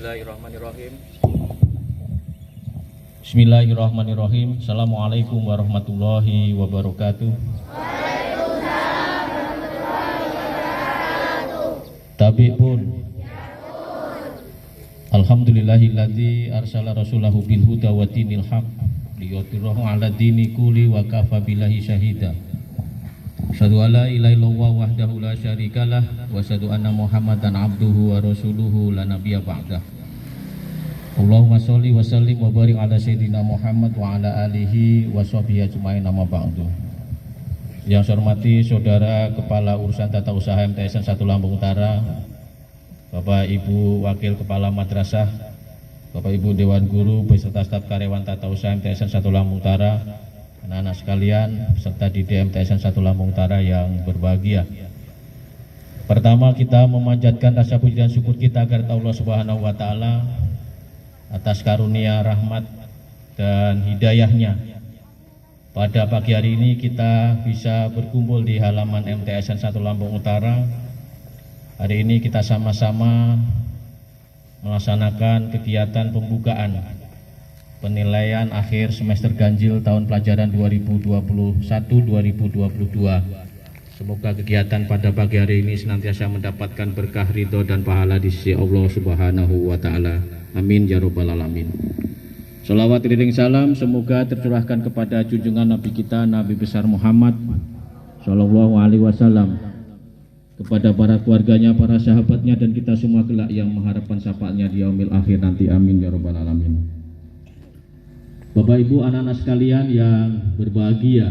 Bismillahirrahmanirrahim. Bismillahirrahmanirrahim. Assalamualaikum warahmatullahi wabarakatuh. Tabi pun. Alhamdulillahilladzi arsala rasulahu bil huda wa dinil haq liyudhhirahu 'ala dini kulli wa kafa billahi syahida. Asyhadu an la ilaha illallah wahdahu la syarikalah wa asyhadu anna Muhammadan abduhu wa rasuluhu la nabiyya ba'dah. Allahumma sholli wa sallim wa barik ala sayyidina Muhammad wa ala alihi wa sahbihi ajmain amma ba'du. Yang saya hormati Saudara Kepala Urusan Tata Usaha MTSN 1 Lampung Utara, Bapak Ibu Wakil Kepala Madrasah, Bapak Ibu Dewan Guru beserta staf karyawan Tata Usaha MTSN 1 Lampung Utara, anak-anak sekalian serta didik MTSN 1 Lampung Utara yang berbahagia. Pertama, kita memanjatkan rasa puji dan syukur kita kepada Allah Subhanahu wa taala atas karunia rahmat dan hidayahnya. Pada pagi hari ini kita bisa berkumpul di halaman MTSN 1 Lampung Utara. Hari ini kita sama-sama melaksanakan kegiatan pembukaan penilaian akhir semester ganjil tahun pelajaran 2021-2022. Semoga kegiatan pada pagi hari ini senantiasa mendapatkan berkah ridho dan pahala di sisi Allah Subhanahu wa taala. Amin ya rabbal alamin. Shalawat iring salam semoga tercurahkan kepada junjungan Nabi kita Nabi besar Muhammad sallallahu alaihi wasallam, kepada para keluarganya, para sahabatnya, dan kita semua kelak yang mengharapkan syafaatnya di yaumil akhir nanti. Amin ya rabbal alamin. Bapak Ibu, anak-anak sekalian yang berbahagia,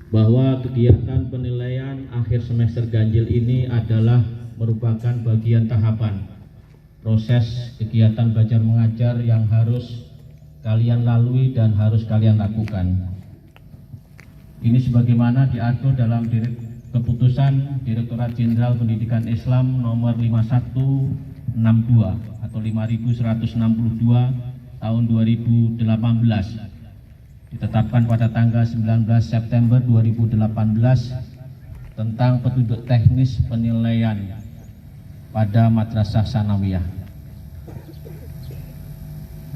bahwa kegiatan penilaian akhir semester ganjil ini adalah merupakan bagian tahapan proses kegiatan belajar mengajar yang harus kalian lalui dan harus kalian lakukan. Ini sebagaimana diatur dalam keputusan Direktorat Jenderal Pendidikan Islam nomor 5162 atau 5162 tahun 2018, ditetapkan pada tanggal 19 September 2018 tentang petunjuk teknis penilaian pada madrasah sanawiyah.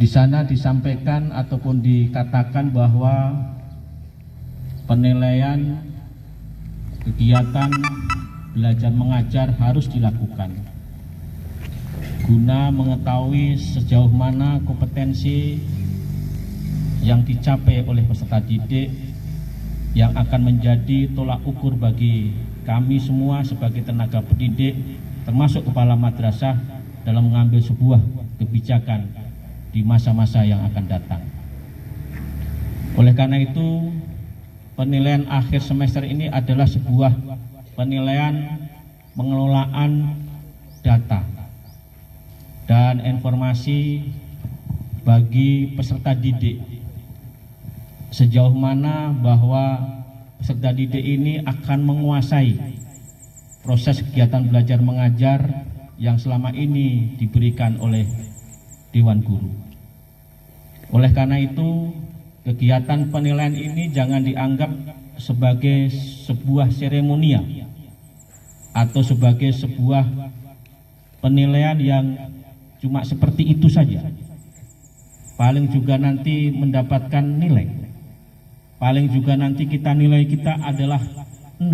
Di sana disampaikan ataupun dikatakan bahwa penilaian kegiatan belajar mengajar harus dilakukan guna mengetahui sejauh mana kompetensi yang dicapai oleh peserta didik yang akan menjadi tolak ukur bagi kami semua sebagai tenaga pendidik termasuk kepala madrasah dalam mengambil sebuah kebijakan di masa-masa yang akan datang. Oleh karena itu, penilaian akhir semester ini adalah sebuah penilaian pengelolaan data dan informasi bagi peserta didik, sejauh mana bahwa peserta didik ini akan menguasai proses kegiatan belajar mengajar yang selama ini diberikan oleh Dewan Guru. Oleh karena itu, kegiatan penilaian ini jangan dianggap sebagai sebuah seremonial atau sebagai sebuah penilaian yang cuma seperti itu saja. Paling juga nanti mendapatkan nilai. Paling juga nanti nilai kita adalah 6.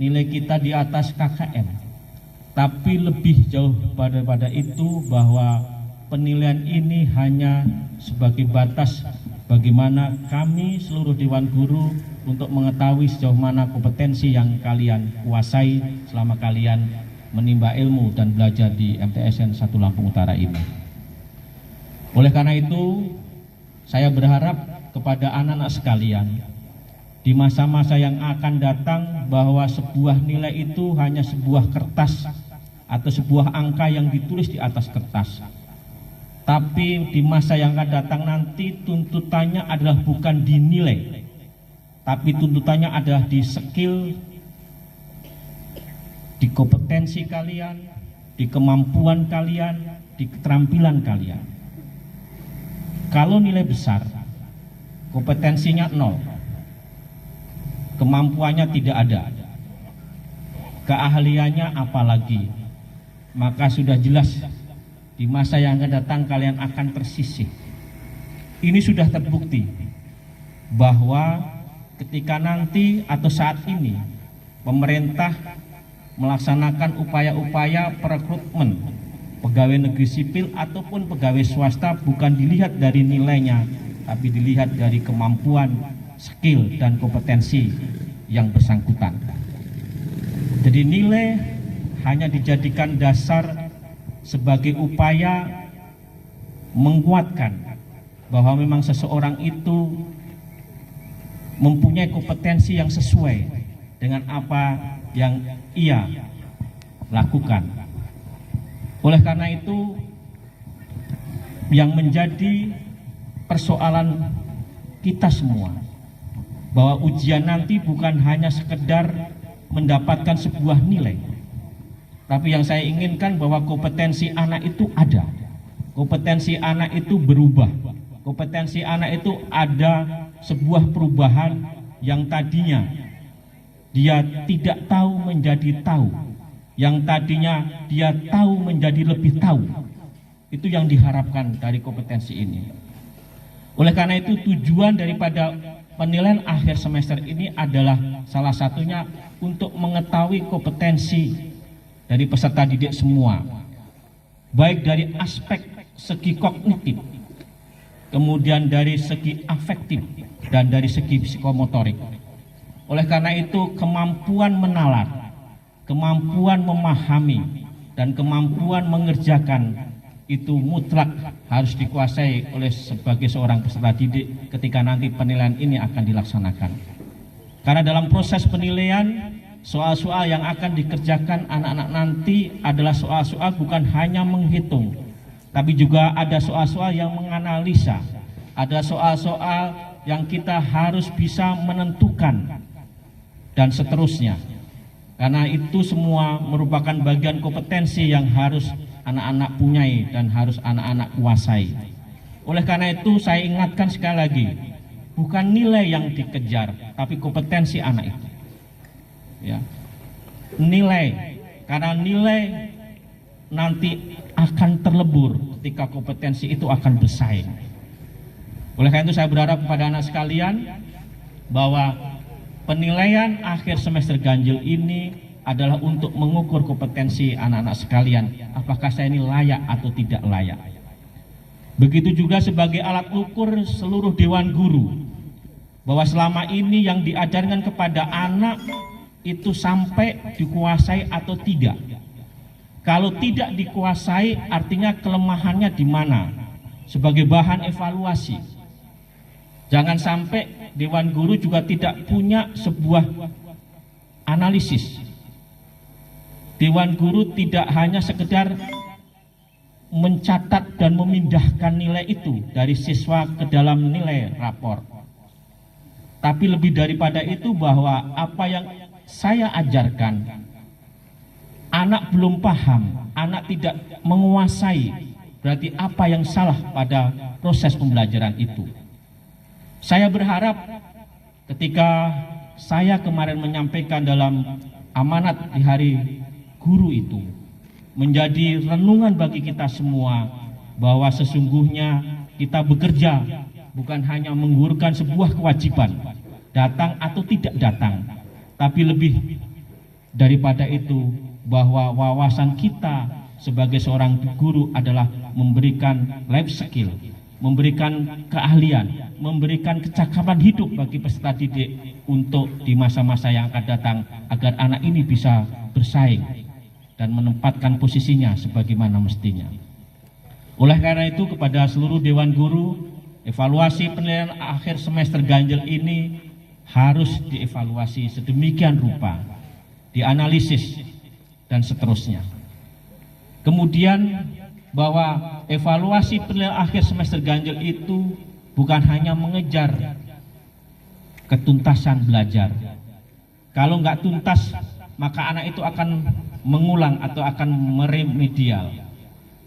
Nilai kita di atas KKM. Tapi lebih jauh daripada itu, bahwa penilaian ini hanya sebagai batas bagaimana kami seluruh Dewan Guru untuk mengetahui sejauh mana kompetensi yang kalian kuasai selama kalian menimba ilmu dan belajar di MTSN 1 Lampung Utara ini. Oleh karena itu, saya berharap kepada anak-anak sekalian di masa-masa yang akan datang bahwa sebuah nilai itu hanya sebuah kertas atau sebuah angka yang ditulis di atas kertas. Tapi di masa yang akan datang nanti tuntutannya adalah bukan di nilai, tapi tuntutannya adalah di skill, di kompetensi kalian, di kemampuan kalian, di keterampilan kalian. Kalau nilai besar, kompetensinya 0, kemampuannya tidak ada, keahliannya apalagi, maka sudah jelas di masa yang akan datang kalian akan tersisih. Ini sudah terbukti bahwa ketika nanti atau saat ini pemerintah melaksanakan upaya-upaya perekrutmen pegawai negeri sipil ataupun pegawai swasta bukan dilihat dari nilainya, tapi dilihat dari kemampuan, skill, dan kompetensi yang bersangkutan. Jadi nilai hanya dijadikan dasar sebagai upaya menguatkan bahwa memang seseorang itu mempunyai kompetensi yang sesuai dengan apa yang ia lakukan. Oleh karena itu, yang menjadi persoalan kita semua, bahwa ujian nanti bukan hanya sekedar mendapatkan sebuah nilai, tapi yang saya inginkan bahwa kompetensi anak itu ada. Kompetensi anak itu berubah. Kompetensi anak itu ada sebuah perubahan yang tadinya dia tidak tahu menjadi tahu. Yang tadinya dia tahu menjadi lebih tahu. Itu yang diharapkan dari kompetensi ini. Oleh karena itu tujuan daripada penilaian akhir semester ini adalah salah satunya untuk mengetahui kompetensi dari peserta didik semua, baik dari aspek segi kognitif, kemudian dari segi afektif, dan dari segi psikomotorik. Oleh karena itu kemampuan menalar, kemampuan memahami, dan kemampuan mengerjakan itu mutlak harus dikuasai oleh sebagai seorang peserta didik ketika nanti penilaian ini akan dilaksanakan. Karena dalam proses penilaian, soal-soal yang akan dikerjakan anak-anak nanti adalah soal-soal bukan hanya menghitung, tapi juga ada soal-soal yang menganalisa, ada soal-soal yang kita harus bisa menentukan, dan seterusnya. Karena itu semua merupakan bagian kompetensi yang harus anak-anak punyai dan harus anak-anak kuasai. Oleh karena itu saya ingatkan sekali lagi, bukan nilai yang dikejar, tapi kompetensi anak itu. Ya, nilai, karena nilai nanti akan terlebur ketika kompetensi itu akan bersaing. Oleh karena itu saya berharap kepada anak sekalian bahwa penilaian akhir semester ganjil ini adalah untuk mengukur kompetensi anak-anak sekalian, apakah saya ini layak atau tidak layak. Begitu juga sebagai alat ukur seluruh dewan guru, bahwa selama ini yang diajarkan kepada anak itu sampai dikuasai atau tidak. Kalau tidak dikuasai artinya kelemahannya di mana sebagai bahan evaluasi. Jangan sampai dewan guru juga tidak punya sebuah analisis. Dewan guru tidak hanya sekedar mencatat dan memindahkan nilai itu dari siswa ke dalam nilai rapor. Tapi lebih daripada itu bahwa apa yang saya ajarkan, anak belum paham, anak tidak menguasai, berarti apa yang salah pada proses pembelajaran itu. Saya berharap ketika saya kemarin menyampaikan dalam amanat di hari guru itu, menjadi renungan bagi kita semua bahwa sesungguhnya kita bekerja bukan hanya menggugurkan sebuah kewajiban, datang atau tidak datang, tapi lebih daripada itu bahwa wawasan kita sebagai seorang guru adalah memberikan life skill, memberikan keahlian, memberikan kecakapan hidup bagi peserta didik untuk di masa-masa yang akan datang agar anak ini bisa bersaing dan menempatkan posisinya sebagaimana mestinya. Oleh karena itu kepada seluruh dewan guru, evaluasi penilaian akhir semester ganjil ini harus dievaluasi sedemikian rupa, dianalisis dan seterusnya. Kemudian bahwa evaluasi penilaian akhir semester ganjil itu bukan hanya mengejar ketuntasan belajar. Kalau nggak tuntas, maka anak itu akan mengulang atau akan meremedial.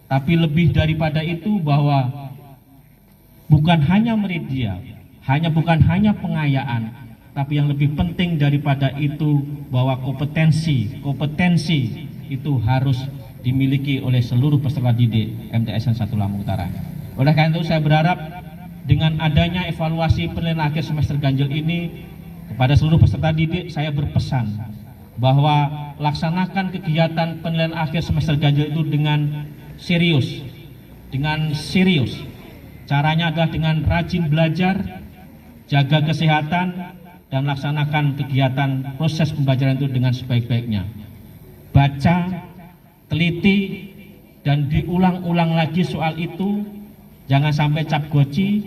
Tapi lebih daripada itu bahwa bukan hanya meremedial, bukan hanya pengayaan, tapi yang lebih penting daripada itu bahwa kompetensi itu harus dimiliki oleh seluruh peserta didik MTSN 1 Lampung Utara. Oleh karena itu saya berharap dengan adanya evaluasi penilaian akhir semester ganjil ini, kepada seluruh peserta didik saya berpesan bahwa laksanakan kegiatan penilaian akhir semester ganjil itu dengan serius. Caranya adalah dengan rajin belajar, jaga kesehatan, dan laksanakan kegiatan proses pembelajaran itu dengan sebaik-baiknya. Baca, teliti, dan diulang-ulang lagi soal itu. Jangan sampai cap goci,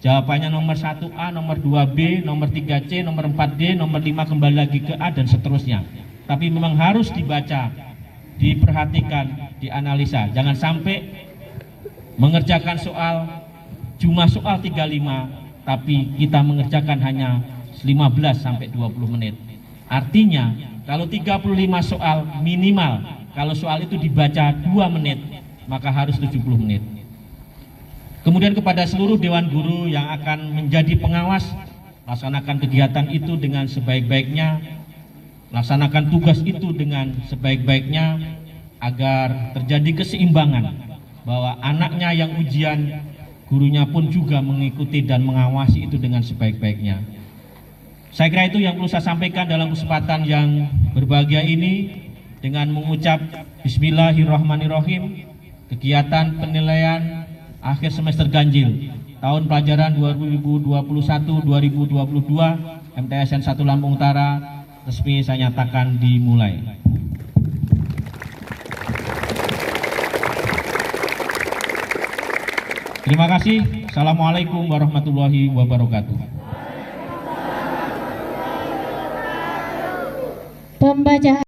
jawabannya nomor 1A, nomor 2B, nomor 3C, nomor 4D, nomor 5 kembali lagi ke A, dan seterusnya. Tapi memang harus dibaca, diperhatikan, dianalisa. Jangan sampai mengerjakan soal, cuma soal 35, tapi kita mengerjakan hanya 15 sampai 20 menit. Artinya, kalau 35 soal minimal, kalau soal itu dibaca 2 menit, maka harus 70 menit. Kemudian kepada seluruh Dewan Guru yang akan menjadi pengawas, laksanakan kegiatan itu dengan sebaik-baiknya, laksanakan tugas itu dengan sebaik-baiknya, agar terjadi keseimbangan, bahwa anaknya yang ujian, gurunya pun juga mengikuti dan mengawasi itu dengan sebaik-baiknya. Saya kira itu yang perlu saya sampaikan dalam kesempatan yang berbahagia ini, dengan mengucap Bismillahirrahmanirrahim. Kegiatan penilaian akhir semester ganjil tahun pelajaran 2021-2022 MTSN 1 Lampung Utara resmi saya nyatakan dimulai. Terima kasih. Assalamualaikum warahmatullahi wabarakatuh. Pembacaan